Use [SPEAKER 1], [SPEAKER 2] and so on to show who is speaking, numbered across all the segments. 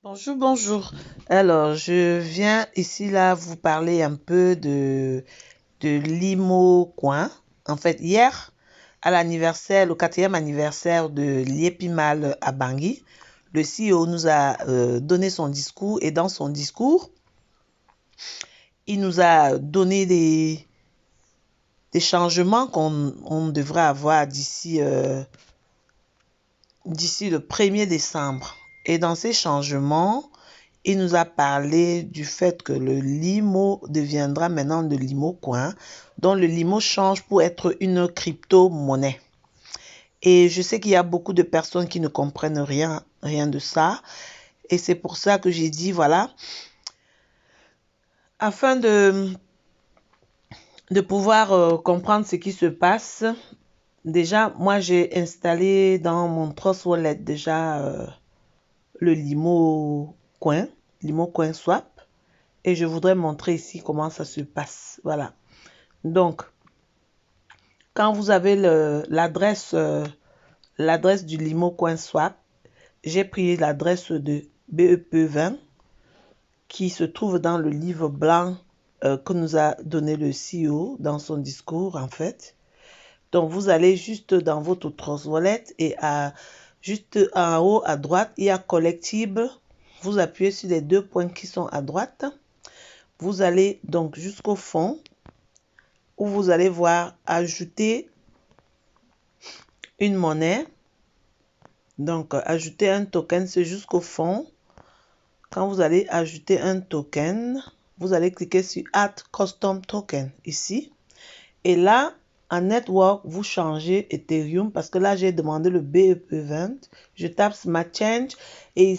[SPEAKER 1] Bonjour, bonjour. Alors, je viens ici là vous parler un peu de l'Imo Coin. En fait, hier, à l'anniversaire, le 4e anniversaire de l'Iepimal à Bangui, le CEO nous a donné son discours et dans son discours, il nous a donné des changements qu'on devrait avoir d'ici le 1er décembre. Et dans ces changements, il nous a parlé du fait que le Limo deviendra maintenant le Limo Coin, dont le Limo change pour être une crypto-monnaie. Et je sais qu'il y a beaucoup de personnes qui ne comprennent rien de ça. Et c'est pour ça que j'ai dit, voilà, afin de pouvoir comprendre ce qui se passe, déjà, moi, j'ai installé dans mon Trust Wallet déjà le Limo Coin Swap. Et je voudrais montrer ici comment ça se passe. Voilà. Donc, quand vous avez l'adresse du Limo Coin Swap, j'ai pris l'adresse de BEP20 qui se trouve dans le livre blanc que nous a donné le CEO dans son discours en fait. Donc, vous allez juste dans votre Trust Wallet et juste en haut à droite, il y a Collectible. Vous appuyez sur les deux points qui sont à droite. Vous allez donc jusqu'au fond où vous allez voir ajouter une monnaie. Donc, ajouter un token, c'est jusqu'au fond. Quand vous allez ajouter un token, vous allez cliquer sur Add Custom Token ici. Et là, en Network, vous changez Ethereum parce que là, j'ai demandé le BEP20. Je tape Smart Change et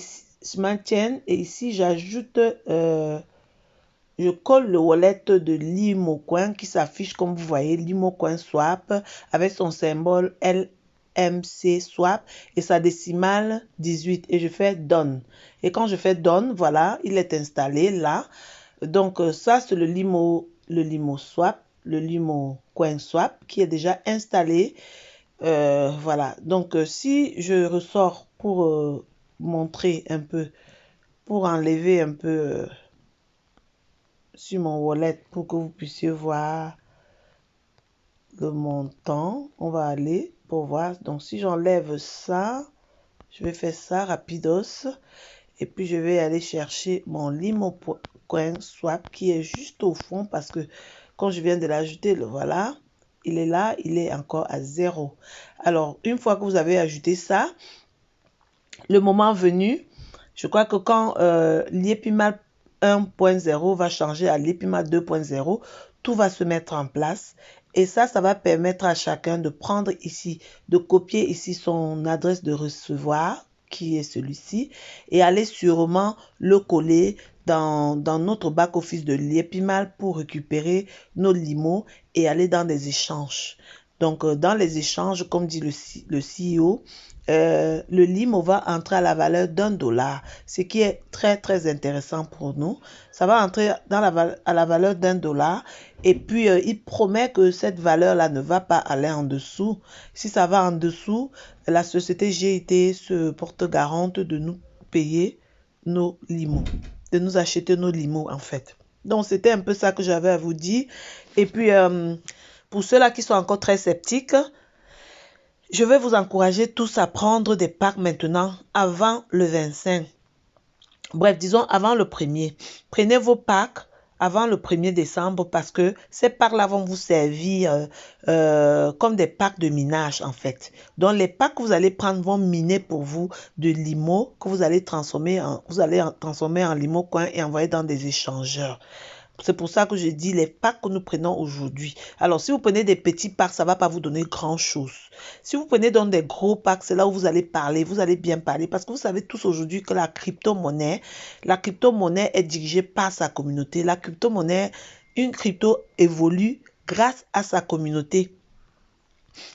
[SPEAKER 1] ici, j'ajoute je colle le wallet de LimoCoin qui s'affiche comme vous voyez, LimoCoin Swap avec son symbole LMC Swap et sa décimale 18 et je fais Done. Et quand je fais Done, voilà, il est installé là. Donc ça c'est le Limo Swap, le LimoCoin Swap qui est déjà installé. Voilà, donc si je ressors pour montrer un peu, pour enlever un peu sur mon wallet pour que vous puissiez voir le montant. On va aller pour voir. Donc, si j'enlève ça, je vais faire ça rapidos. Et puis, je vais aller chercher mon Limo Coin Swap qui est juste au fond parce que quand je viens de l'ajouter, le voilà, il est là, il est encore à 0. Alors, une fois que vous avez ajouté ça, le moment venu, je crois que quand l'Iepimal 1.0 va changer à l'Iepimal 2.0, tout va se mettre en place. Et ça va permettre à chacun de prendre ici, de copier ici son adresse de recevoir, qui est celui-ci, et aller sûrement le coller dans notre back-office de l'Iepimal pour récupérer nos limos et aller dans des échanges. Donc, dans les échanges, comme dit le CEO, le limo va entrer à la valeur d'1$, ce qui est très très intéressant pour nous. Ça va entrer à la valeur d'1$ et puis il promet que cette valeur-là ne va pas aller en dessous. Si ça va en dessous, la société GIT se porte garante de nous payer nos limos, de nous acheter nos limos en fait. Donc c'était un peu ça que j'avais à vous dire. Et puis pour ceux-là qui sont encore très sceptiques, je vais vous encourager tous à prendre des packs maintenant avant le 25. Bref, disons avant le 1er. Prenez vos packs avant le 1er décembre parce que ces packs-là vont vous servir comme des packs de minage en fait. Donc les packs que vous allez prendre vont miner pour vous de limo que vous allez transformer en limo coin et envoyer dans des échangeurs. C'est pour ça que je dis les packs que nous prenons aujourd'hui. Alors, si vous prenez des petits packs, ça ne va pas vous donner grand-chose. Si vous prenez donc des gros packs, c'est là où vous allez parler, vous allez bien parler. Parce que vous savez tous aujourd'hui que la crypto-monnaie est dirigée par sa communauté. La crypto-monnaie, une crypto évolue grâce à sa communauté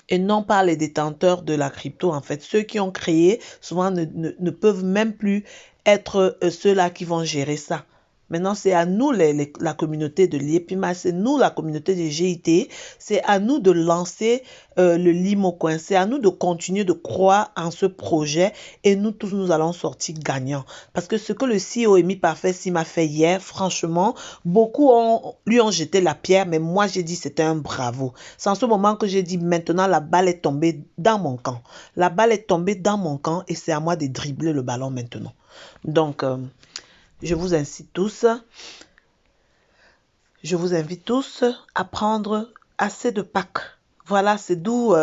[SPEAKER 1] et non par les détenteurs de la crypto. En fait, ceux qui ont créé, souvent ne peuvent même plus être ceux-là qui vont gérer ça. Maintenant, c'est à nous, la communauté de l'IEPIMA, c'est nous, la communauté des GIT, c'est à nous de lancer le Limocoin, c'est à nous de continuer de croire en ce projet et nous tous, nous allons sortir gagnants. Parce que ce que le CEO Emi Parfait m'a fait hier, franchement, beaucoup lui ont jeté la pierre, mais moi, j'ai dit c'était un bravo. C'est en ce moment que j'ai dit maintenant, la balle est tombée dans mon camp. La balle est tombée dans mon camp et c'est à moi de dribbler le ballon maintenant. Donc, je vous invite tous à prendre assez de Pâques. Voilà, c'est d'où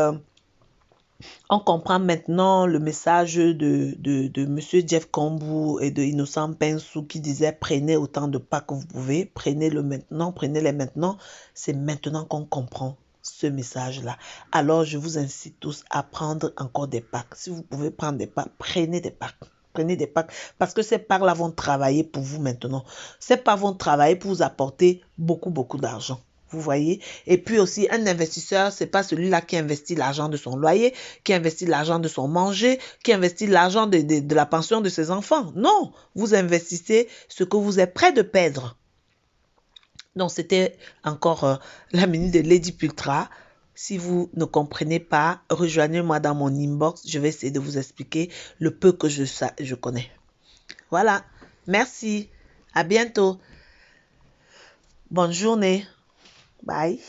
[SPEAKER 1] on comprend maintenant le message de Monsieur Jeff Kambou et de Innocent Pensou qui disait prenez autant de Pâques que vous pouvez, prenez-le maintenant, prenez-les maintenant. C'est maintenant qu'on comprend ce message-là. Alors, je vous incite tous à prendre encore des Pâques. Si vous pouvez prendre des Pâques, prenez des Pâques. Prenez des Pâques parce que ces Pâques-là vont travailler pour vous maintenant. Ces Pâques vont travailler pour vous apporter beaucoup, beaucoup d'argent. Vous voyez? Et puis aussi, un investisseur, c'est pas celui-là qui investit l'argent de son loyer, qui investit l'argent de son manger, qui investit l'argent de la pension de ses enfants. Non, vous investissez ce que vous êtes prêt de perdre. Donc, c'était encore la minute de Lady Pultra. Si vous ne comprenez pas, rejoignez-moi dans mon inbox. Je vais essayer de vous expliquer le peu que je connais. Voilà. Merci. À bientôt. Bonne journée. Bye.